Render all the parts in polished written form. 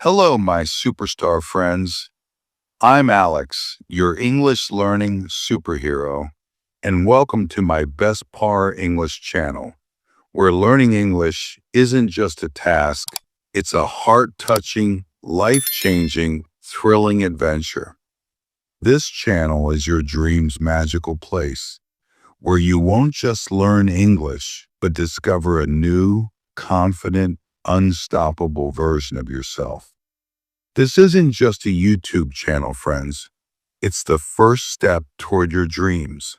Hello, my superstar friends. I'm Alex, your English learning superhero, and welcome to my Best Par English channel, where learning English isn't just a task, it's a heart-touching, life-changing, thrilling adventure. This channel is your dream's magical place, where you won't just learn English, but discover a new, confident, unstoppable version of yourself. This isn't just a YouTube channel, friends. It's the first step toward your dreams,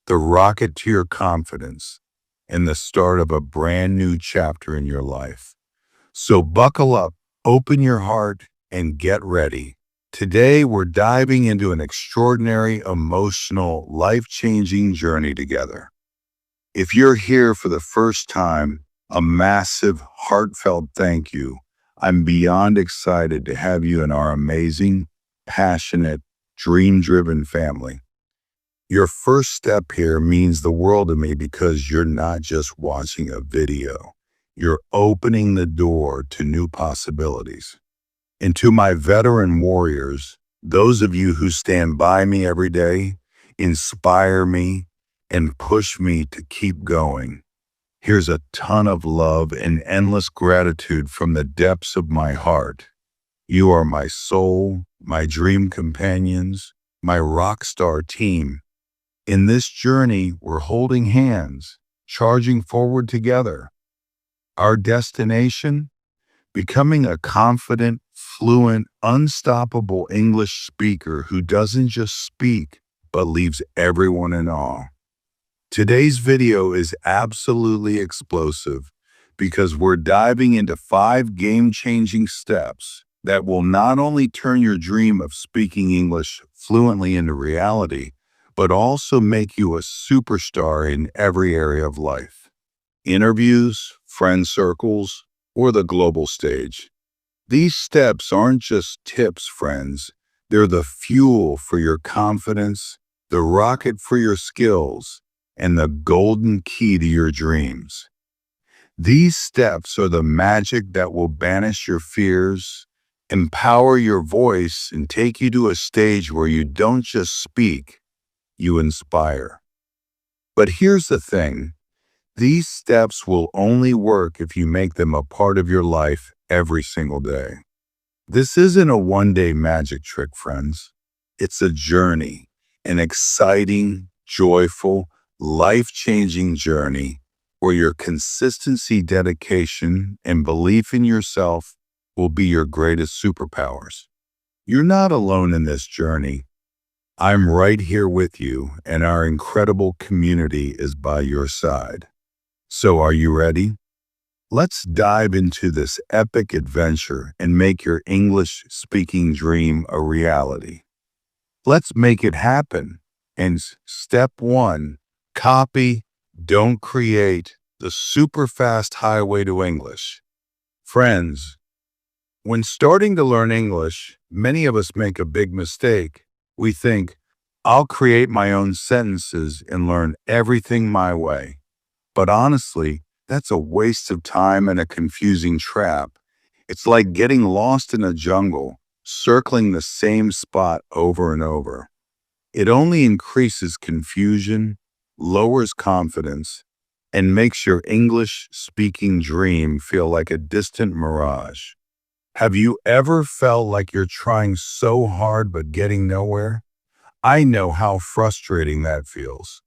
the rocket to your confidence, and the start of a brand new chapter in your life. So buckle up, open your heart, and get ready. Today, we're diving into an extraordinary, emotional, life-changing journey together. If you're here for the first time, a massive, heartfelt thank you. I'm beyond excited to have you in our amazing, passionate, dream-driven family. Your first step here means the world to me because you're not just watching a video. You're opening the door to new possibilities. And to my veteran warriors, those of you who stand by me every day, inspire me, and push me to keep going, here's a ton of love and endless gratitude from the depths of my heart. You are my soul, my dream companions, my rock star team. In this journey, we're holding hands, charging forward together. Our destination? Becoming a confident, fluent, unstoppable English speaker who doesn't just speak, but leaves everyone in awe. Today's video is absolutely explosive because we're diving into 5 game-changing steps that will not only turn your dream of speaking English fluently into reality, but also make you a superstar in every area of life. Interviews, friend circles, or the global stage. These steps aren't just tips, friends. They're the fuel for your confidence, the rocket for your skills, and the golden key to your dreams. These steps are the magic that will banish your fears, empower your voice, and take you to a stage where you don't just speak, you inspire. But here's the thing. These steps will only work if you make them a part of your life every single day. This isn't a one-day magic trick, friends. It's a journey, an exciting, joyful, life-changing journey where your consistency, dedication, and belief in yourself will be your greatest superpowers. You're not alone in this journey. I'm right here with you, and our incredible community is by your side. So are you ready? Let's dive into this epic adventure and make your English speaking dream a reality. Let's make it happen. And step 1, copy, don't create, the super fast highway to English. Friends, when starting to learn English, many of us make a big mistake. We think, I'll create my own sentences and learn everything my way. But honestly, that's a waste of time and a confusing trap. It's like getting lost in a jungle, circling the same spot over and over. It only increases confusion, lowers confidence, and makes your English speaking dream feel like a distant mirage. Have you ever felt like you're trying so hard but getting nowhere? I know how frustrating that feels.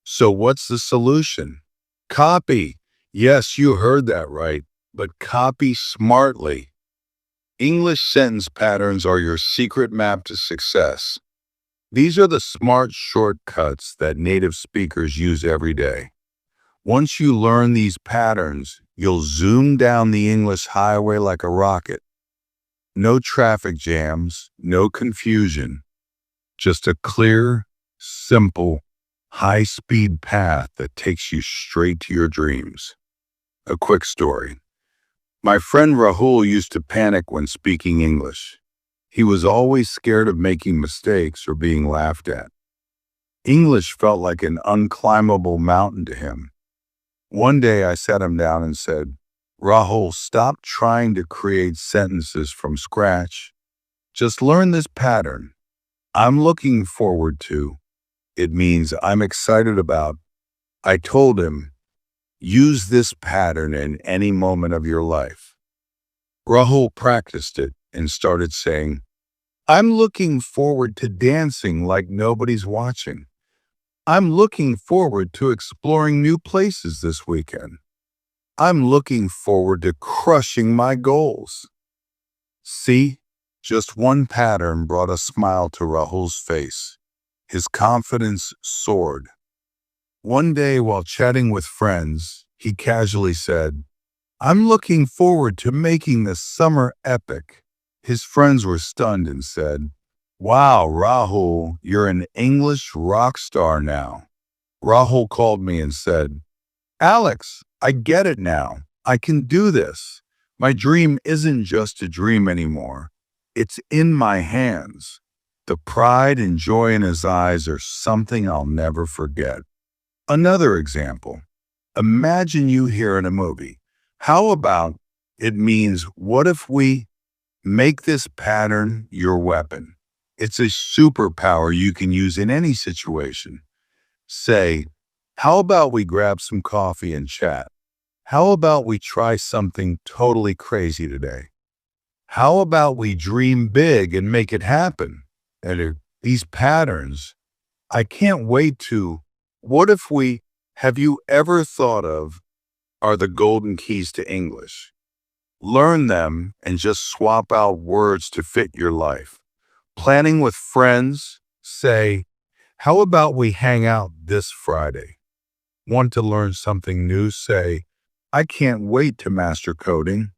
So what's the solution? Copy. Yes, you heard that right, but copy smartly. English sentence patterns are your secret map to success. These are the smart shortcuts that native speakers use every day. Once you learn these patterns, you'll zoom down the English highway like a rocket. No traffic jams, no confusion, just a clear, simple, high-speed path that takes you straight to your dreams. A quick story. My friend Rahul used to panic when speaking English. He was always scared of making mistakes or being laughed at. English felt like an unclimbable mountain to him. One day I sat him down and said, Rahul, stop trying to create sentences from scratch. Just learn this pattern. I'm looking forward to. It means I'm excited about. I told him, use this pattern in any moment of your life. Rahul practiced it and started saying, I'm looking forward to dancing like nobody's watching. I'm looking forward to exploring new places this weekend. I'm looking forward to crushing my goals. See, just one pattern brought a smile to Rahul's face. His confidence soared. One day while chatting with friends, he casually said, I'm looking forward to making this summer epic. His friends were stunned and said, Wow, Rahul, you're an English rock star now. Rahul called me and said, Alex, I get it now. I can do this. My dream isn't just a dream anymore. It's in my hands. The pride and joy in his eyes are something I'll never forget. Another example. Imagine you hear in a movie. How about it means what if we make this pattern your weapon? It's a superpower you can use in any situation. Say, how about we grab some coffee and chat? How about we try something totally crazy today? How about we dream big and make it happen? These patterns, I can't wait to. What if we, have you ever thought of, are the golden keys to English? Learn them and just swap out words to fit your life. Planning with friends, say, how about we hang out this Friday? Want to learn something new? Say, I can't wait to master coding.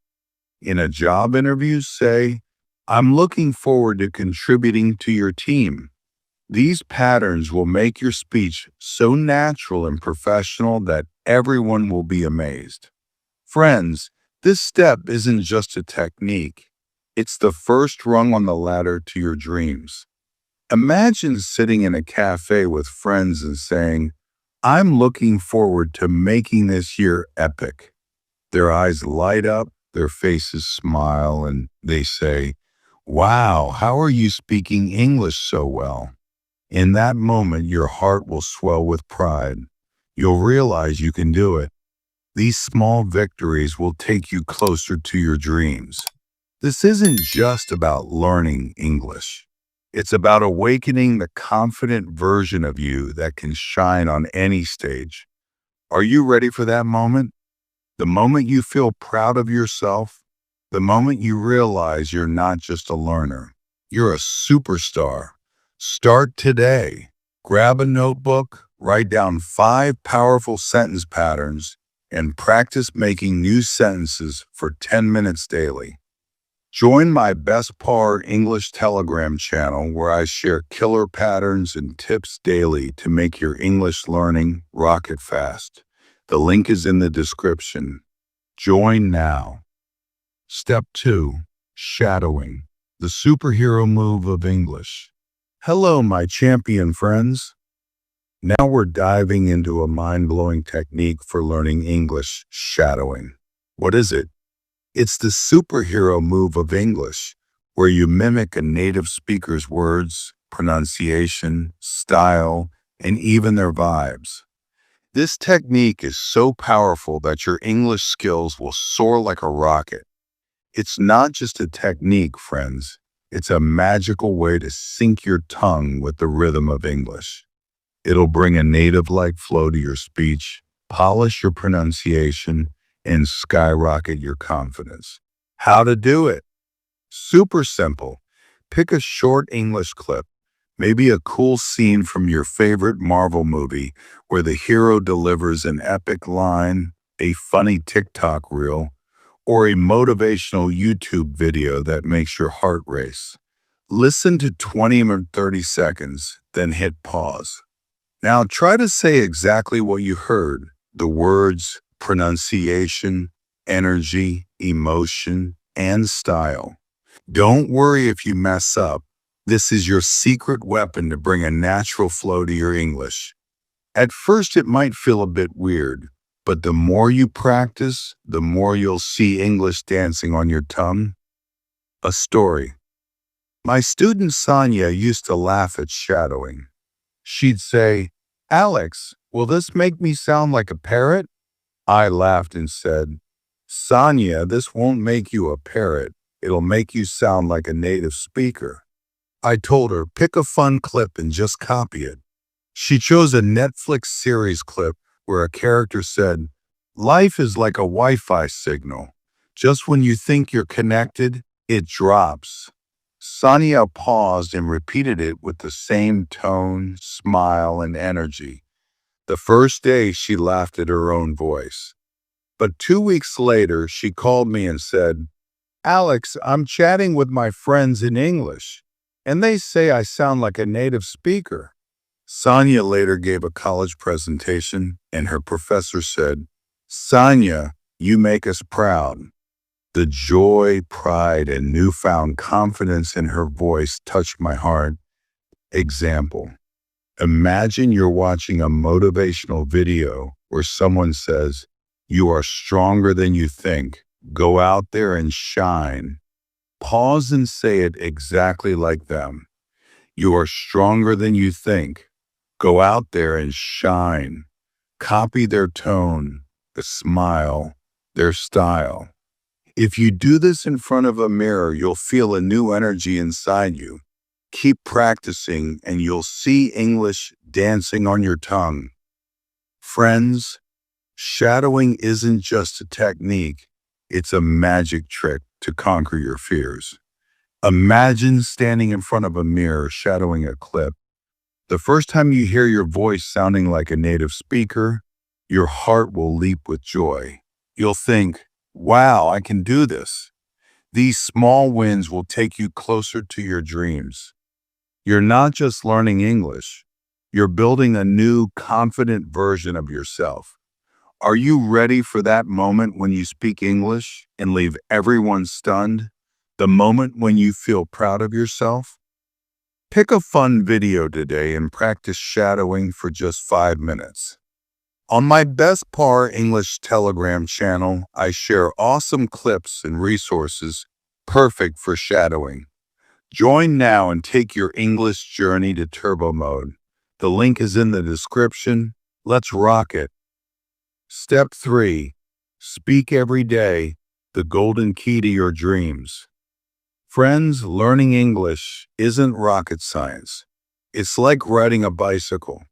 In a job interview, say, I'm looking forward to contributing to your team. These patterns will make your speech so natural and professional that everyone will be amazed. Friends, this step isn't just a technique. It's the first rung on the ladder to your dreams. Imagine sitting in a cafe with friends and saying, I'm looking forward to making this year epic. Their eyes light up, their faces smile, and they say, Wow, how are you speaking English so well? In that moment, your heart will swell with pride. You'll realize you can do it. These small victories will take you closer to your dreams. This isn't just about learning English. It's about awakening the confident version of you that can shine on any stage. Are you ready for that moment? The moment you feel proud of yourself, the moment you realize you're not just a learner, you're a superstar. Start today. Grab a notebook, write down 5 powerful sentence patterns, and practice making new sentences for 10 minutes daily. Join my Best Par English Telegram channel where I share killer patterns and tips daily to make your English learning rocket fast. The link is in the description. Join now. Step 2. Shadowing. The superhero move of English. Hello, my champion friends. Now we're diving into a mind-blowing technique for learning English, shadowing. What is it? It's the superhero move of English, where you mimic a native speaker's words, pronunciation, style, and even their vibes. This technique is so powerful that your English skills will soar like a rocket. It's not just a technique, friends. It's a magical way to sync your tongue with the rhythm of English. It'll bring a native-like flow to your speech, polish your pronunciation, and skyrocket your confidence. How to do it? Super simple. Pick a short English clip, maybe a cool scene from your favorite Marvel movie where the hero delivers an epic line, a funny TikTok reel, or a motivational YouTube video that makes your heart race. Listen to 20 or 30 seconds, then hit pause. Now try to say exactly what you heard, the words, pronunciation, energy, emotion, and style. Don't worry if you mess up. This is your secret weapon to bring a natural flow to your English. At first, it might feel a bit weird. But the more you practice, the more you'll see English dancing on your tongue. A story. My student Sonia used to laugh at shadowing. She'd say, "Alex, will this make me sound like a parrot?" I laughed and said, "Sonia, this won't make you a parrot. It'll make you sound like a native speaker." I told her, pick a fun clip and just copy it. She chose a Netflix series clip where a character said, "Life is like a Wi-Fi signal. Just when you think you're connected, it drops." Sonia paused and repeated it with the same tone, smile, and energy. The first day, she laughed at her own voice. But 2 weeks later, she called me and said, "Alex, I'm chatting with my friends in English, and they say I sound like a native speaker." Sonia later gave a college presentation, and her professor said, "Sonia, you make us proud." The joy, pride, and newfound confidence in her voice touched my heart. Example. Imagine you're watching a motivational video where someone says, "You are stronger than you think. Go out there and shine." Pause and say it exactly like them. "You are stronger than you think. Go out there and shine." Copy their tone, the smile, their style. If you do this in front of a mirror, you'll feel a new energy inside you. Keep practicing and you'll see English dancing on your tongue. Friends, shadowing isn't just a technique, it's a magic trick to conquer your fears. Imagine standing in front of a mirror shadowing a clip. The first time you hear your voice sounding like a native speaker, your heart will leap with joy. You'll think, "Wow, I can do this." These small wins will take you closer to your dreams. You're not just learning English, you're building a new, confident version of yourself. Are you ready for that moment when you speak English and leave everyone stunned? The moment when you feel proud of yourself? Pick a fun video today and practice shadowing for just 5 minutes. On my Best Par English Telegram channel, I share awesome clips and resources perfect for shadowing. Join now and take your English journey to turbo mode. The link is in the description. Let's rock it. Step 3. Speak every day, the golden key to your dreams. Friends, learning English isn't rocket science. It's like riding a bicycle.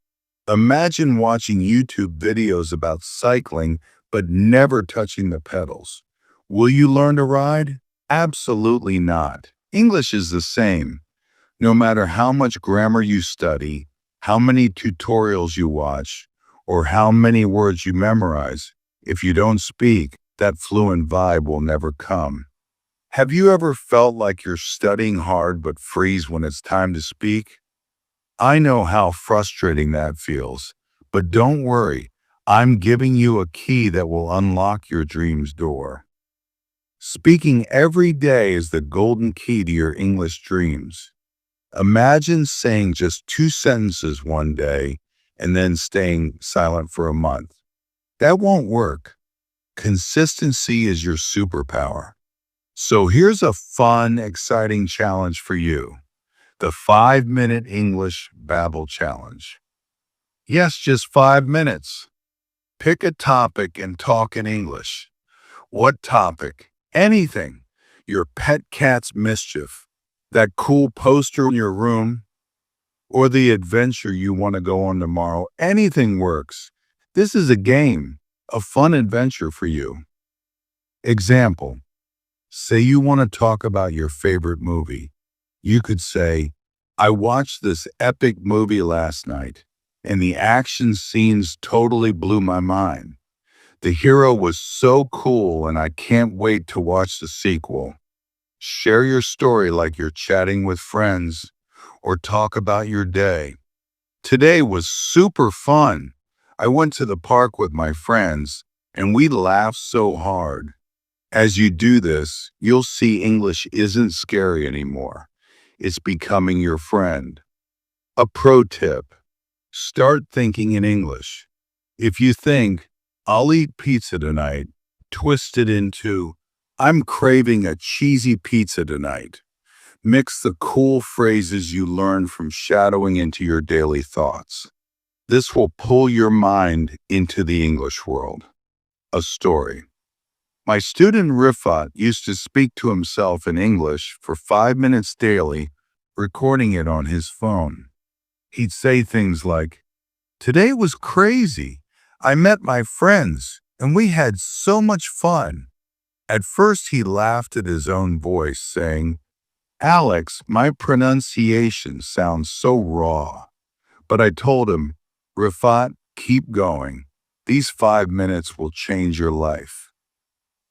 Imagine watching YouTube videos about cycling but never touching the pedals. Will you learn to ride? Absolutely not. English is the same. No matter how much grammar you study, how many tutorials you watch, or how many words you memorize, if you don't speak, that fluent vibe will never come. Have you ever felt like you're studying hard but freeze when it's time to speak? I know how frustrating that feels, but don't worry, I'm giving you a key that will unlock your dreams door. Speaking every day is the golden key to your English dreams. Imagine saying just 2 sentences one day and then staying silent for a month. That won't work. Consistency is your superpower. So here's a fun, exciting challenge for you. The 5-minute English Babble Challenge. Yes, just 5 minutes. Pick a topic and talk in English. What topic? Anything. Your pet cat's mischief, that cool poster in your room, or the adventure you want to go on tomorrow. Anything works. This is a game, a fun adventure for you. Example. Say you want to talk about your favorite movie. You could say, "I watched this epic movie last night, and the action scenes totally blew my mind. The hero was so cool, and I can't wait to watch the sequel." Share your story like you're chatting with friends, or talk about your day. "Today was super fun. I went to the park with my friends, and we laughed so hard." As you do this, you'll see English isn't scary anymore. It's becoming your friend. A pro tip. Start thinking in English. If you think, I'll eat pizza tonight, twisted into, I'm craving a cheesy pizza tonight. Mix the cool phrases you learn from shadowing into your daily thoughts. This will pull your mind into the English world. A story. My student Rifat used to speak to himself in English for 5 minutes daily, recording it on his phone. He'd say things like, "Today was crazy. I met my friends and we had so much fun." At first, he laughed at his own voice, saying, "Alex, my pronunciation sounds so raw." But I told him, "Rifat, keep going. These 5 minutes will change your life."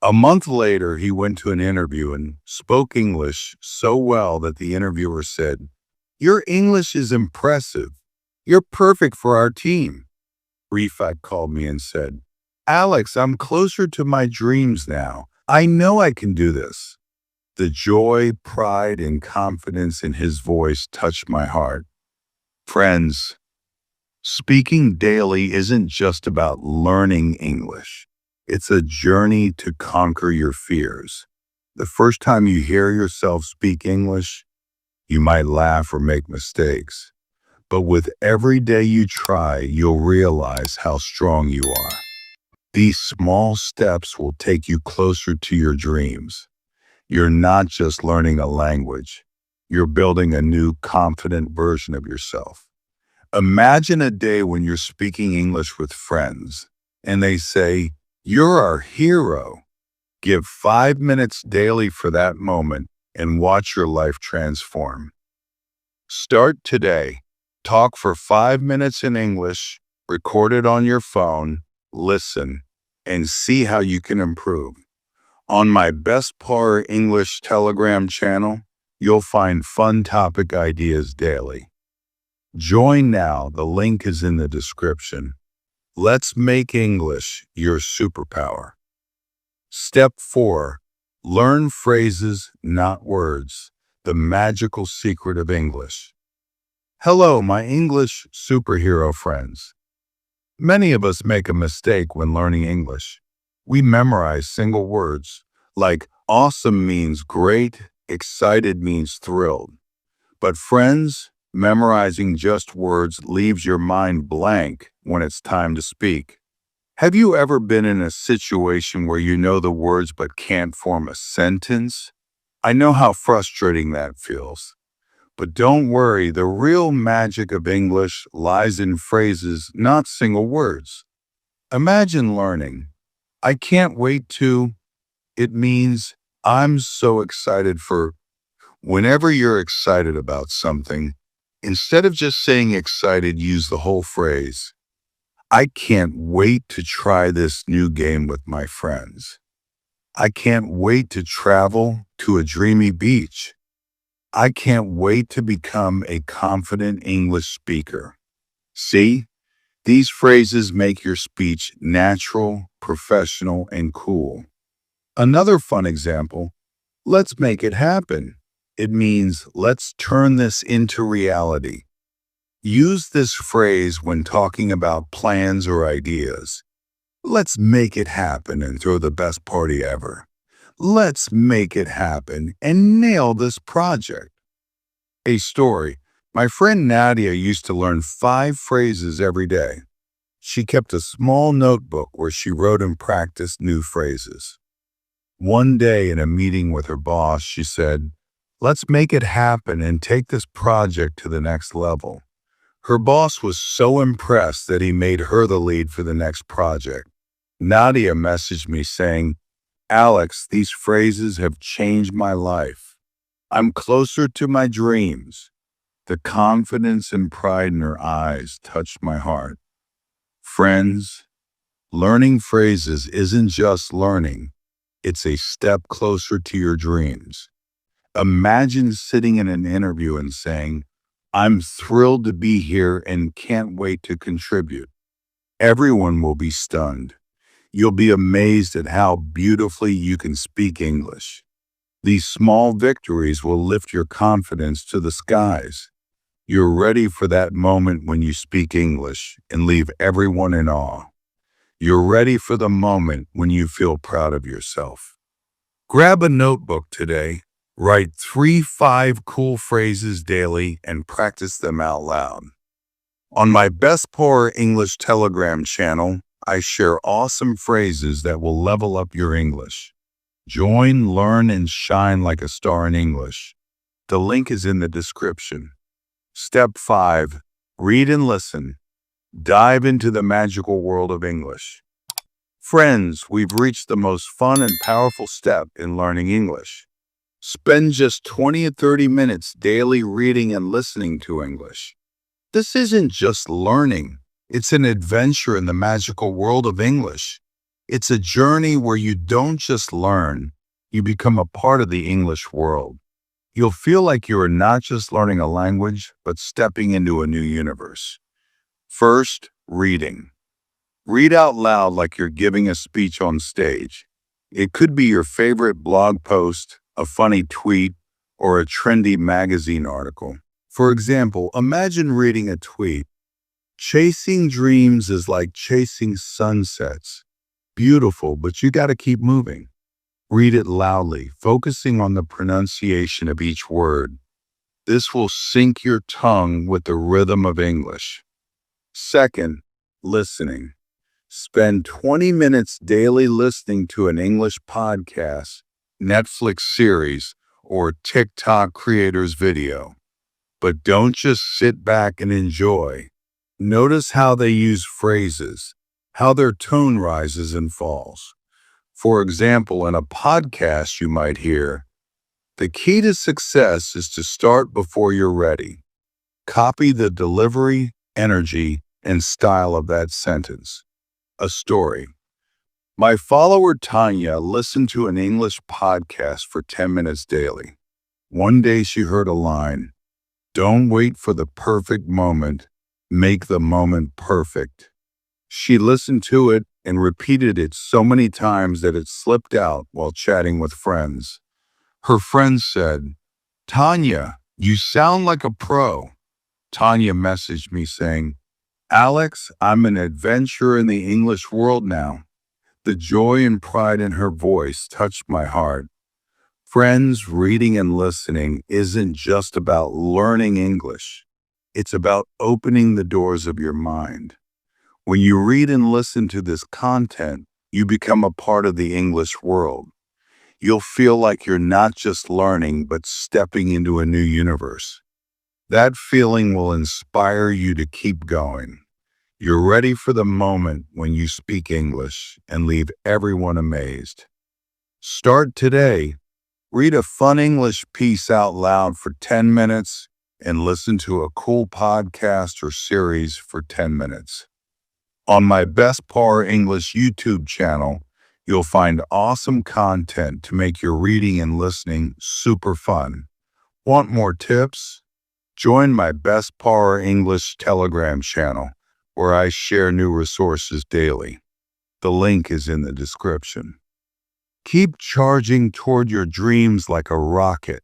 A month later, he went to an interview and spoke English so well that the interviewer said, "Your English is impressive. You're perfect for our team." Rifat called me and said, "Alex, I'm closer to my dreams now. I know I can do this." The joy, pride, and confidence in his voice touched my heart. Friends, speaking daily isn't just about learning English. It's a journey to conquer your fears. The first time you hear yourself speak English, you might laugh or make mistakes. But with every day you try, you'll realize how strong you are. These small steps will take you closer to your dreams. You're not just learning a language. You're building a new, confident version of yourself. Imagine a day when you're speaking English with friends and they say, "You're our hero." Give 5 minutes daily for that moment and watch your life transform. Start today. Talk for 5 minutes in English, record it on your phone, listen, and see how you can improve. On my Best Par English Telegram channel, you'll find fun topic ideas daily. Join now. The link is in the description. Let's make English your superpower. Step 4. Learn phrases, not words. The magical secret of English. Hello, my English superhero friends. Many of us make a mistake when learning English. We memorize single words, like awesome means great, excited means thrilled. But friends, memorizing just words leaves your mind blank when it's time to speak. Have you ever been in a situation where you know the words but can't form a sentence? I know how frustrating that feels. But don't worry, the real magic of English lies in phrases, not single words. Imagine learning, "I can't wait to," it means, "I'm so excited for." Whenever you're excited about something, instead of just saying excited, use the whole phrase. "I can't wait to try this new game with my friends." "I can't wait to travel to a dreamy beach." "I can't wait to become a confident English speaker." See, these phrases make your speech natural, professional, and cool. Another fun example, "Let's make it happen." It means, let's turn this into reality. Use this phrase when talking about plans or ideas. Let's make it happen and throw the best party ever. Let's make it happen and nail this project. A story. My friend Nadia used to learn 5 phrases every day. She kept a small notebook where she wrote and practiced new phrases. One day in a meeting with her boss, she said, "Let's make it happen and take this project to the next level." Her boss was so impressed that he made her the lead for the next project. Nadia messaged me saying, "Alex, these phrases have changed my life. I'm closer to my dreams." The confidence and pride in her eyes touched my heart. Friends, learning phrases isn't just learning. It's a step closer to your dreams. Imagine sitting in an interview and saying, "I'm thrilled to be here and can't wait to contribute." Everyone will be stunned. You'll be amazed at how beautifully you can speak English. These small victories will lift your confidence to the skies. You're ready for that moment when you speak English and leave everyone in awe. You're ready for the moment when you feel proud of yourself. Grab a notebook today, write 3 5 cool phrases daily, and practice them out loud. On my Best Poor English Telegram channel, I share awesome phrases that will level up your English. Join, learn, and shine like a star in English. The link is in the description. Step 5. Read and listen. Dive into the magical world of English. Friends, we've reached the most fun and powerful step in learning English. Spend just 20 to 30 minutes daily reading and listening to English. This isn't just learning, it's an adventure in the magical world of English. It's a journey where you don't just learn, you become a part of the English world. You'll feel like you are not just learning a language, but stepping into a new universe. First, reading. Read out loud like you're giving a speech on stage. It could be your favorite blog post, a funny tweet, or a trendy magazine article. For example, imagine reading a tweet. Chasing dreams is like chasing sunsets. Beautiful, but you got to keep moving. Read it loudly, focusing on the pronunciation of each word. This will sync your tongue with the rhythm of English. Second, listening. Spend 20 minutes daily listening to an English podcast, Netflix series, or TikTok creator's video. But don't just sit back and enjoy. Notice how they use phrases, how their tone rises and falls. For example, in a podcast you might hear, "The key to success is to start before you're ready." Copy the delivery, energy, and style of that sentence. A story. My follower Tanya listened to an English podcast for 10 minutes daily. One day she heard a line, "Don't wait for the perfect moment, make the moment perfect." She listened to it and repeated it so many times that it slipped out while chatting with friends. Her friends said, "Tanya, you sound like a pro." Tanya messaged me saying, "Alex, I'm an adventurer in the English world now." The joy and pride in her voice touched my heart. Friends, reading and listening isn't just about learning English. It's about opening the doors of your mind. When you read and listen to this content, you become a part of the English world. You'll feel like you're not just learning, but stepping into a new universe. That feeling will inspire you to keep going. You're ready for the moment when you speak English and leave everyone amazed. Start today. Read a fun English piece out loud for 10 minutes and listen to a cool podcast or series for 10 minutes. On my Best Poor English YouTube channel, you'll find awesome content to make your reading and listening super fun. Want more tips? Join my Best Poor English Telegram channel, where I share new resources daily. The link is in the description. Keep charging toward your dreams like a rocket.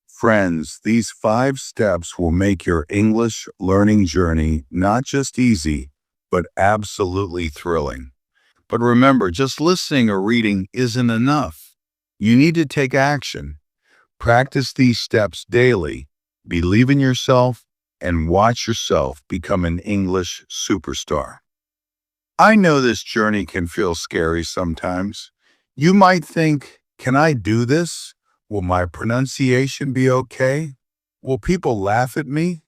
Friends, these 5 steps will make your English learning journey not just easy, but absolutely thrilling. But remember, just listening or reading isn't enough. You need to take action. Practice these steps daily. Believe in yourself and watch yourself become an English superstar. I know this journey can feel scary sometimes. You might think, can I do this? Will my pronunciation be okay? Will people laugh at me?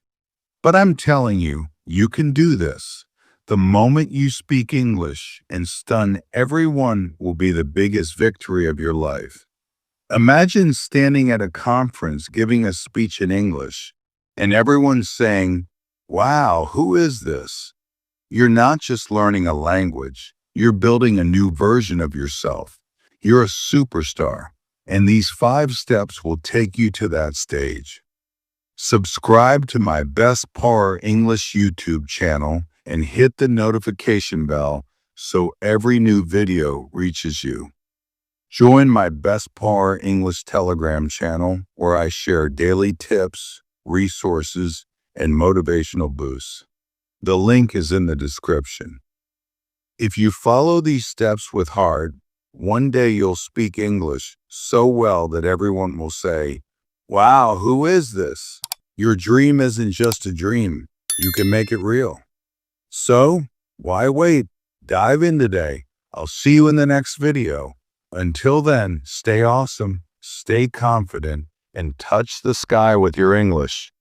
But I'm telling you, you can do this. The moment you speak English and stun everyone will be the biggest victory of your life. Imagine standing at a conference giving a speech in English and everyone's saying, "Wow, who is this?" You're not just learning a language, you're building a new version of yourself. You're a superstar, and these 5 steps will take you to that stage. Subscribe to my Best Poor English YouTube channel and hit the notification bell so every new video reaches you. Join my Best Poor English Telegram channel where I share daily tips, resources, and motivational boosts. The link is in the description. If you follow these steps with heart, one day you'll speak English so well that everyone will say, "Wow, who is this?" Your dream isn't just a dream. You can make it real. So, why wait? Dive in today. I'll see you in the next video. Until then, stay awesome, stay confident, and touch the sky with your English.